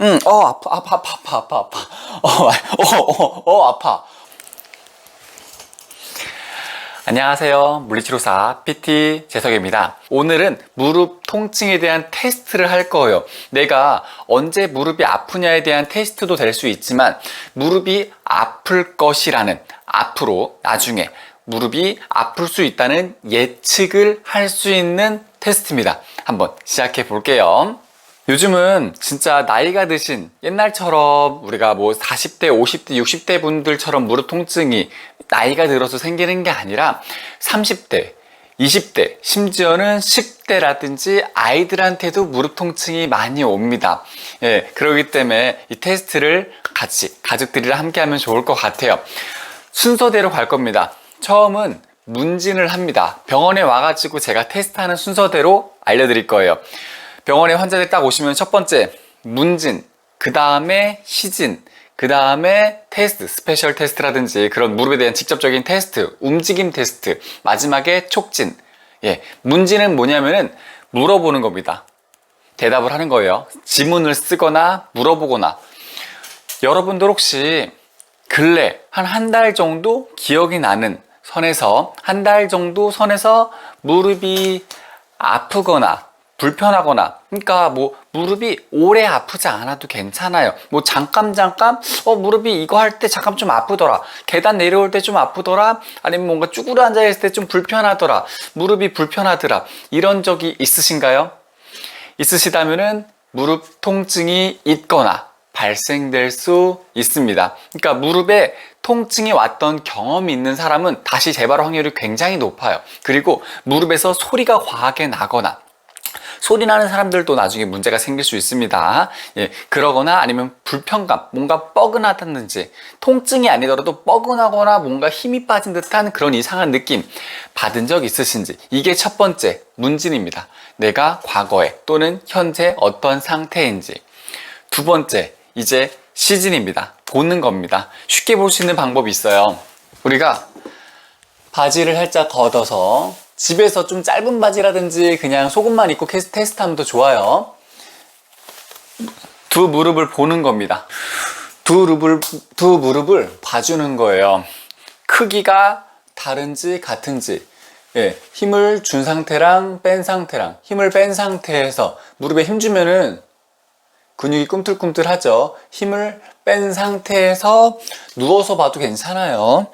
아파. 아파. 안녕하세요. 물리치료사 PT 재석입니다. 오늘은 무릎 통증에 대한 테스트를 할 거예요. 내가 언제 무릎이 아프냐에 대한 테스트도 될 수 있지만 무릎이 아플 것이라는, 앞으로 나중에 무릎이 아플 수 있다는 예측을 할 수 있는 테스트입니다. 한번 시작해 볼게요. 요즘은 진짜 나이가 드신 옛날처럼 우리가 뭐 40대, 50대, 60대 분들처럼 무릎 통증이 나이가 들어서 생기는 게 아니라 30대, 20대, 심지어는 10대라든지 아이들한테도 무릎 통증이 많이 옵니다. 예, 그렇기 때문에 이 테스트를 같이 가족들이랑 함께 하면 좋을 것 같아요. 순서대로 갈 겁니다. 처음은 문진을 합니다. 병원에 와가지고 제가 테스트하는 순서대로 알려드릴 거예요. 병원에 환자들 딱 오시면 첫 번째 문진, 그 다음에 시진, 그 다음에 테스트, 스페셜 테스트라든지 그런 무릎에 대한 직접적인 테스트, 움직임 테스트, 마지막에 촉진. 예, 문진은 뭐냐면은 물어보는 겁니다. 대답을 하는 거예요. 지문을 쓰거나 물어보거나. 여러분들 혹시 근래 한 달 정도 기억이 나는 선에서, 한 달 정도 선에서 무릎이 아프거나 불편하거나, 그러니까 뭐 무릎이 오래 아프지 않아도 괜찮아요. 뭐 잠깐 무릎이 이거 할 때 잠깐 좀 아프더라, 계단 내려올 때 좀 아프더라, 아니면 뭔가 쭈그려 앉아 있을 때 좀 불편하더라, 무릎이 불편하더라, 이런 적이 있으신가요? 있으시다면은 무릎 통증이 있거나 발생될 수 있습니다. 그러니까 무릎에 통증이 왔던 경험이 있는 사람은 다시 재발 확률이 굉장히 높아요. 그리고 무릎에서 소리가 과하게 나거나, 소리 나는 사람들도 나중에 문제가 생길 수 있습니다. 예, 그러거나 아니면 불편감, 뭔가 뻐근하다든지, 통증이 아니더라도 뻐근하거나 뭔가 힘이 빠진 듯한 그런 이상한 느낌 받은 적 있으신지, 이게 첫 번째 문진입니다. 내가 과거에 또는 현재 어떤 상태인지. 두 번째, 이제 시진입니다. 보는 겁니다. 쉽게 볼 수 있는 방법이 있어요. 우리가 바지를 살짝 걷어서, 집에서 좀 짧은 바지라든지 그냥 속옷만 입고 테스트하면 더 좋아요. 두 무릎을 보는 겁니다. 두 무릎을 봐주는 거예요. 크기가 다른지 같은지. 예, 힘을 준 상태랑 뺀 상태랑, 힘을 뺀 상태에서 무릎에 힘 주면은 근육이 꿈틀꿈틀하죠. 힘을 뺀 상태에서 누워서 봐도 괜찮아요.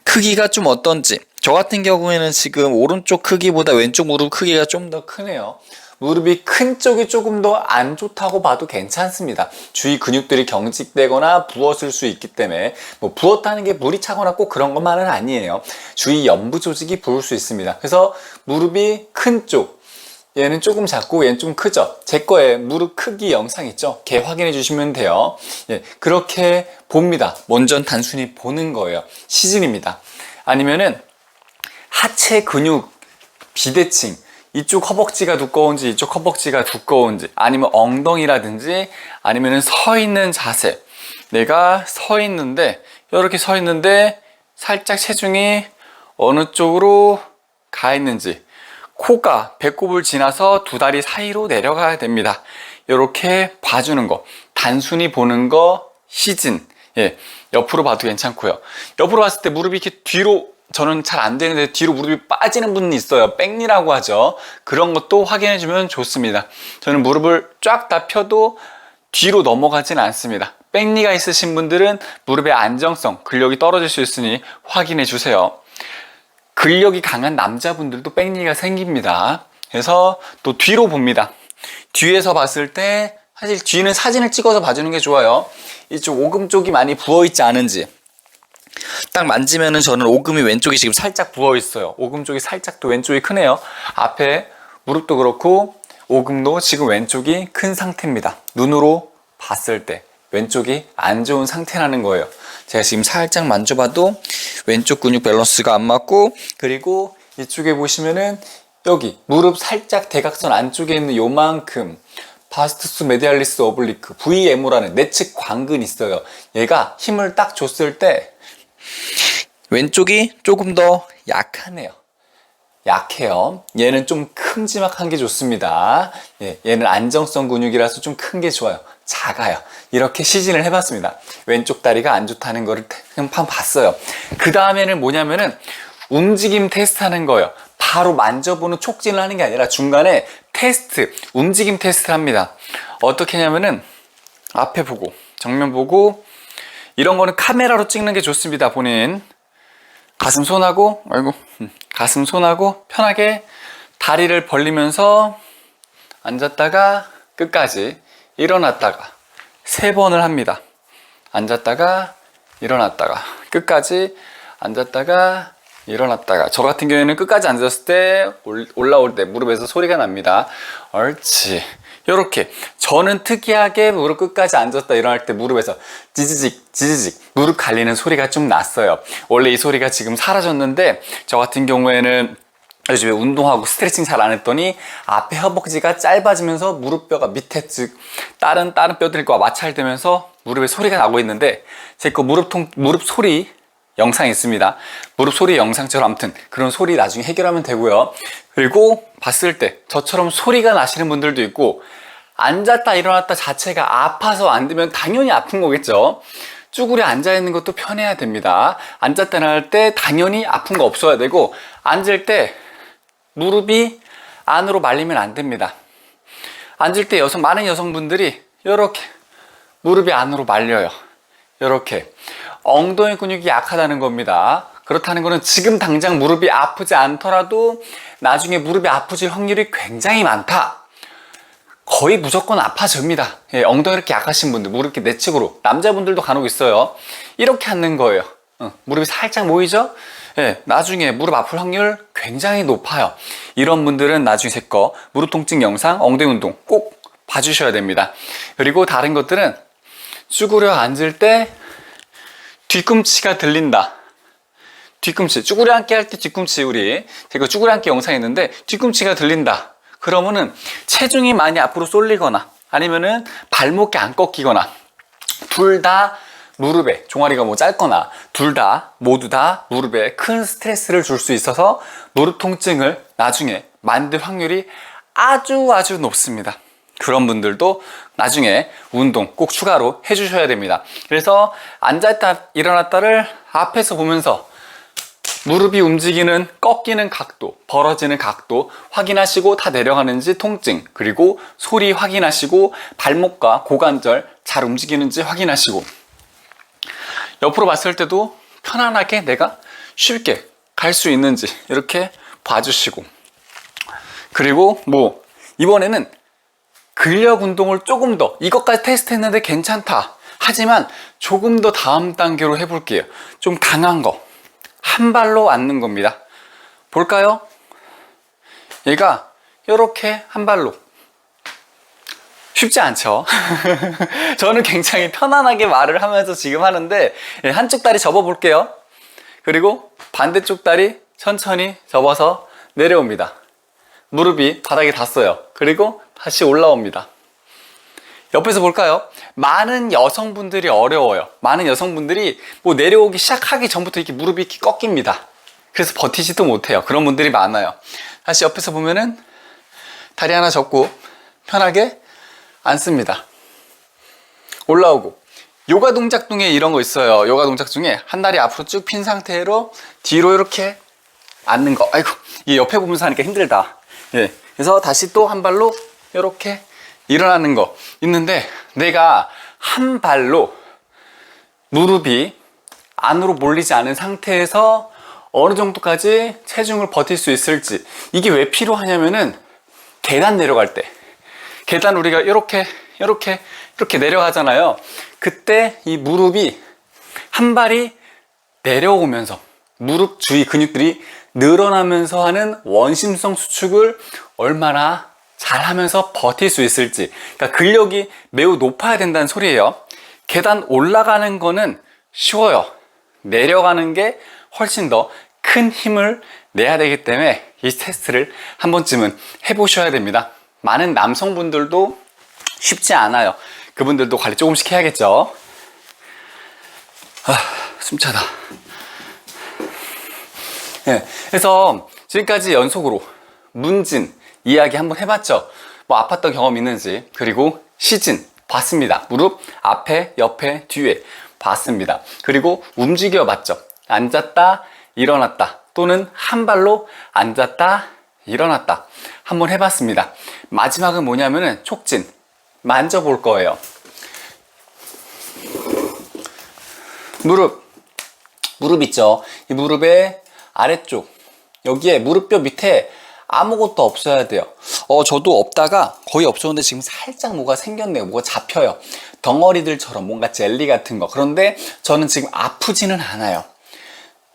크기가 좀 어떤지. 저 같은 경우에는 지금 오른쪽 크기보다 왼쪽 무릎 크기가 좀 더 크네요. 무릎이 큰 쪽이 조금 더 안 좋다고 봐도 괜찮습니다. 주위 근육들이 경직되거나 부었을 수 있기 때문에, 뭐 부었다는 게 물이 차거나 꼭 그런 것만은 아니에요. 주위 연부 조직이 부을 수 있습니다. 그래서 무릎이 큰 쪽, 얘는 조금 작고 얘는 좀 크죠. 제 거에 무릎 크기 영상 있죠. 걔 확인해 주시면 돼요. 예, 그렇게 봅니다. 먼저 단순히 보는 거예요. 시즌입니다. 아니면은 하체 근육 비대칭, 이쪽 허벅지가 두꺼운지 이쪽 허벅지가 두꺼운지, 아니면 엉덩이라든지, 아니면은 서 있는 자세. 내가 서 있는데, 이렇게 서 있는데 살짝 체중이 어느 쪽으로 가 있는지, 코가 배꼽을 지나서 두 다리 사이로 내려가야 됩니다. 이렇게 봐주는 거, 단순히 보는 거 시즌. 예, 옆으로 봐도 괜찮고요. 옆으로 봤을 때 무릎이 이렇게 뒤로, 저는 잘 안 되는데 뒤로 무릎이 빠지는 분이 있어요. 백니라고 하죠. 그런 것도 확인해 주면 좋습니다. 저는 무릎을 쫙 다 펴도 뒤로 넘어가진 않습니다. 백니가 있으신 분들은 무릎의 안정성, 근력이 떨어질 수 있으니 확인해 주세요. 근력이 강한 남자분들도 백니가 생깁니다. 그래서 또 뒤로 봅니다. 뒤에서 봤을 때, 사실 뒤는 사진을 찍어서 봐주는 게 좋아요. 이쪽 오금 쪽이 많이 부어있지 않은지. 딱 만지면은 저는 오금이 왼쪽이 지금 살짝 부어있어요. 오금 쪽이 살짝 또 왼쪽이 크네요. 앞에 무릎도 그렇고 오금도 지금 왼쪽이 큰 상태입니다. 눈으로 봤을 때 왼쪽이 안 좋은 상태라는 거예요. 제가 지금 살짝 만져봐도 왼쪽 근육 밸런스가 안 맞고, 그리고 이쪽에 보시면은 여기 무릎 살짝 대각선 안쪽에 있는 요만큼 바스투스 메디알리스 오블리크 VMO라는 내측 광근이 있어요. 얘가 힘을 딱 줬을 때 왼쪽이 조금 더 약하네요. 약해요. 얘는 좀 큼지막한 게 좋습니다. 예, 얘는 안정성 근육이라서 좀 큰 게 좋아요. 작아요. 이렇게 시진을 해봤습니다. 왼쪽 다리가 안 좋다는 거를 한번 봤어요. 그 다음에는 뭐냐면은 움직임 테스트 하는 거예요. 바로 만져보는 촉진을 하는 게 아니라 중간에 테스트, 움직임 테스트를 합니다. 어떻게 하냐면은 앞에 보고, 정면 보고, 이런 거는 카메라로 찍는 게 좋습니다. 본인 가슴 손하고, 가슴 손하고 편하게 다리를 벌리면서 앉았다가 끝까지 일어났다가 3번을 합니다. 앉았다가 일어났다가 끝까지 앉았다가 일어났다가. 저 같은 경우에는 끝까지 앉았을 때 올라올 때 무릎에서 소리가 납니다. 옳지. 요렇게 저는 특이하게 무릎 끝까지 앉았다 일어날 때 무릎에서 지지직 지지직 무릎 갈리는 소리가 좀 났어요. 원래 이 소리가 지금 사라졌는데 저 같은 경우에는 요즘에 운동하고 스트레칭 잘 안 했더니 앞에 허벅지가 짧아지면서 무릎뼈가 밑에 즉 다른 뼈들과 마찰되면서 무릎에 소리가 나고 있는데 제 거 무릎 소리 영상이 있습니다. 무릎 소리 영상처럼 아무튼 그런 소리 나중에 해결하면 되고요. 그리고 봤을 때 저처럼 소리가 나시는 분들도 있고 앉았다 일어났다 자체가 아파서 앉으면 당연히 아픈 거겠죠. 쭈그려 앉아 있는 것도 편해야 됩니다. 앉았다 일어날 때 당연히 아픈 거 없어야 되고 앉을 때 무릎이 안으로 말리면 안 됩니다. 앉을 때 많은 여성분들이 이렇게 무릎이 안으로 말려요. 이렇게 엉덩이 근육이 약하다는 겁니다. 그렇다는 것은 지금 당장 무릎이 아프지 않더라도 나중에 무릎이 아프질 확률이 굉장히 많다. 거의 무조건 아파집니다. 예, 엉덩이 이렇게 약하신 분들, 무릎 이렇게 내측으로, 남자분들도 간혹 있어요. 이렇게 앉는 거예요. 무릎이 살짝 모이죠? 예, 나중에 무릎 아플 확률 굉장히 높아요. 이런 분들은 나중에 제 거 무릎 통증 영상, 엉덩이 운동 꼭 봐주셔야 됩니다. 그리고 다른 것들은 쭈그려 앉을 때 뒤꿈치가 들린다. 뒤꿈치, 쭈그려 앉기 할 때 뒤꿈치 제가 쭈그려 앉기 영상이 있는데 뒤꿈치가 들린다. 그러면은 체중이 많이 앞으로 쏠리거나 아니면은 발목이 안 꺾이거나 둘 다 무릎에 종아리가 짧거나 모두 다 무릎에 큰 스트레스를 줄 수 있어서 무릎 통증을 나중에 만들 확률이 아주 높습니다. 그런 분들도 나중에 운동 꼭 추가로 해주셔야 됩니다. 그래서 앉았다 일어났다를 앞에서 보면서 무릎이 움직이는 꺾이는 각도, 벌어지는 각도 확인하시고 다 내려가는지 통증, 그리고 소리 확인하시고 발목과 고관절 잘 움직이는지 확인하시고 옆으로 봤을 때도 편안하게 내가 쉽게 갈 수 있는지 이렇게 봐주시고 그리고 이번에는 근력 운동을 조금 더 이것까지 테스트했는데 괜찮다 하지만 조금 더 다음 단계로 해볼게요. 좀 강한 거 한 발로 앉는 겁니다. 볼까요? 얘가 이렇게 한 발로 쉽지 않죠? 저는 굉장히 편안하게 말을 하면서 지금 하는데 한쪽 다리 접어 볼게요. 그리고 반대쪽 다리 천천히 접어서 내려옵니다. 무릎이 바닥에 닿았어요. 그리고 다시 올라옵니다. 옆에서 볼까요? 많은 여성분들이 어려워요. 많은 여성분들이 내려오기 시작하기 전부터 이렇게 무릎이 이렇게 꺾입니다. 그래서 버티지도 못해요. 그런 분들이 많아요. 다시 옆에서 보면은 다리 하나 접고 편하게 앉습니다. 올라오고 요가 동작 중에 이런 거 있어요. 요가 동작 중에 한 다리 앞으로 쭉 핀 상태로 뒤로 이렇게 앉는 거. 아이고, 이 옆에 보면서 하니까 힘들다. 예. 그래서 다시 또 한 발로 이렇게 일어나는 거 있는데 내가 한 발로 무릎이 안으로 몰리지 않은 상태에서 어느 정도까지 체중을 버틸 수 있을지 이게 왜 필요하냐면은 계단 내려갈 때 계단 우리가 이렇게 내려가잖아요. 그때 이 무릎이 한 발이 내려오면서 무릎 주위 근육들이 늘어나면서 하는 원심성 수축을 얼마나 잘 하면서 버틸 수 있을지, 그러니까 근력이 매우 높아야 된다는 소리예요. 계단 올라가는 거는 쉬워요. 내려가는 게 훨씬 더 큰 힘을 내야 되기 때문에 이 테스트를 한 번쯤은 해보셔야 됩니다. 많은 남성분들도 쉽지 않아요. 그분들도 관리 조금씩 해야겠죠. 숨차다. 네, 그래서 지금까지 연속으로 문진 이야기 한번 해봤죠. 아팠던 경험 있는지, 그리고 시진 봤습니다. 무릎 앞에, 옆에, 뒤에 봤습니다. 그리고 움직여 봤죠. 앉았다, 일어났다, 또는 한 발로 앉았다, 일어났다 한번 해봤습니다. 마지막은 뭐냐면은 촉진 만져볼 거예요. 무릎 있죠. 이 무릎의 아래쪽, 여기에 무릎뼈 밑에 아무것도 없어야 돼요. 저도 없다가 거의 없었는데 지금 살짝 뭐가 생겼네요. 뭐가 잡혀요. 덩어리들처럼 뭔가 젤리 같은 거. 그런데 저는 지금 아프지는 않아요.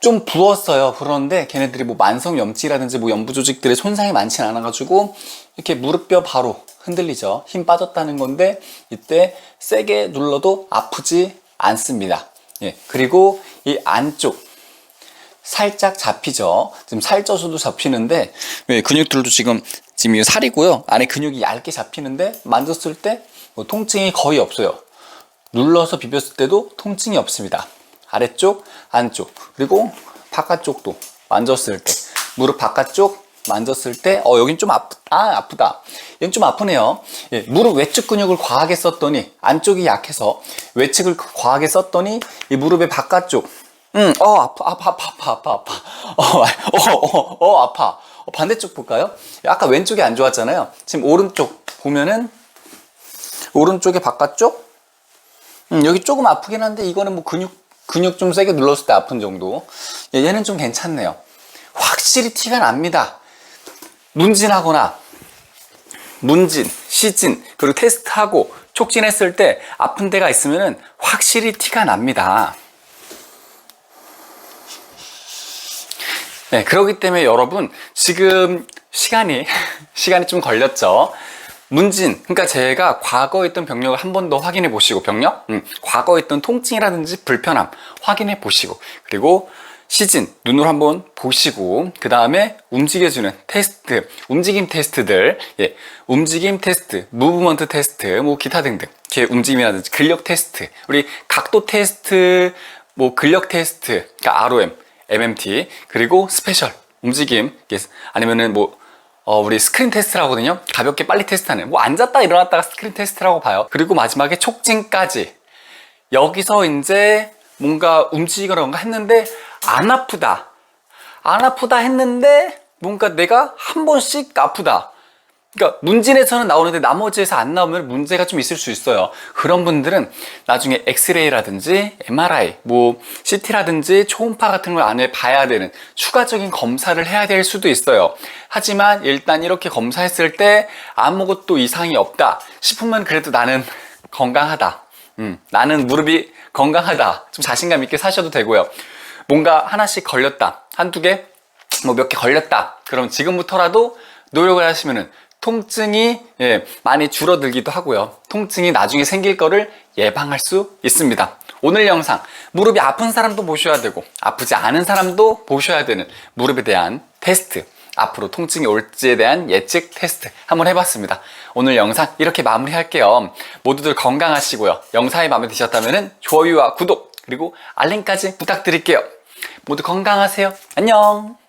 좀 부었어요. 그런데 걔네들이 뭐 만성염지라든지 뭐 연부 조직들의 손상이 많지는 않아가지고 이렇게 무릎뼈 바로 흔들리죠. 힘 빠졌다는 건데 이때 세게 눌러도 아프지 않습니다. 예, 그리고 이 안쪽 살짝 잡히죠. 지금 살쪄서도 잡히는데 근육들도 지금 이 살이고요. 안에 근육이 얇게 잡히는데 만졌을 때 뭐 통증이 거의 없어요. 눌러서 비볐을 때도 통증이 없습니다. 아래쪽, 안쪽, 그리고 바깥쪽도 만졌을 때 무릎 바깥쪽 만졌을 때 여긴 좀 아프다. 여긴 좀 아프네요. 예, 무릎 외측 근육을 과하게 썼더니 안쪽이 약해서 외측을 과하게 썼더니 이 무릎의 바깥쪽 아파. 아파. 반대쪽 볼까요? 아까 왼쪽이 안 좋았잖아요. 지금 오른쪽 보면은 오른쪽의 바깥쪽 여기 조금 아프긴 한데 이거는 뭐 근육 좀 세게 눌렀을 때 아픈 정도. 얘는 좀 괜찮네요. 확실히 티가 납니다. 문진하거나 시진 그리고 테스트하고 촉진했을 때 아픈 데가 있으면은 확실히 티가 납니다. 네, 그렇기 때문에 여러분 지금 시간이 좀 걸렸죠. 그러니까 제가 과거에 있던 병력을 한 번 더 확인해 보시고 과거에 있던 통증이라든지 불편함 확인해 보시고 그리고 시진 눈으로 한번 보시고 그 다음에 움직여주는 테스트, 움직임 테스트들, 움직임 테스트, 무브먼트 테스트, 뭐 기타 등등 이렇게 움직임이라든지 근력 테스트, 우리 각도 테스트, 뭐 근력 테스트, 그러니까 ROM, MMT, 그리고 스페셜 움직임, 아니면은 우리 스크린 테스트를 하거든요. 가볍게 빨리 테스트하는, 앉았다 일어났다가 스크린 테스트라고 봐요. 그리고 마지막에 촉진까지. 여기서 이제 뭔가 움직이거나 뭔가 했는데 안 아프다 했는데 뭔가 내가 한 번씩 아프다. 그러니까 문진에서는 나오는데 나머지에서 안 나오면 문제가 좀 있을 수 있어요. 그런 분들은 나중에 엑스레이라든지 MRI, CT라든지 초음파 같은 걸 안에 봐야 되는 추가적인 검사를 해야 될 수도 있어요. 하지만 일단 이렇게 검사했을 때 아무것도 이상이 없다 싶으면 그래도 나는 건강하다. 나는 무릎이 건강하다. 좀 자신감 있게 사셔도 되고요. 뭔가 하나씩 걸렸다. 한두 개, 몇 개 걸렸다. 그럼 지금부터라도 노력을 하시면은 통증이 많이 줄어들기도 하고요. 통증이 나중에 생길 거를 예방할 수 있습니다. 오늘 영상 무릎이 아픈 사람도 보셔야 되고 아프지 않은 사람도 보셔야 되는 무릎에 대한 테스트, 앞으로 통증이 올지에 대한 예측 테스트 한번 해봤습니다. 오늘 영상 이렇게 마무리할게요. 모두들 건강하시고요. 영상이 마음에 드셨다면 좋아요와 구독 그리고 알림까지 부탁드릴게요. 모두 건강하세요. 안녕.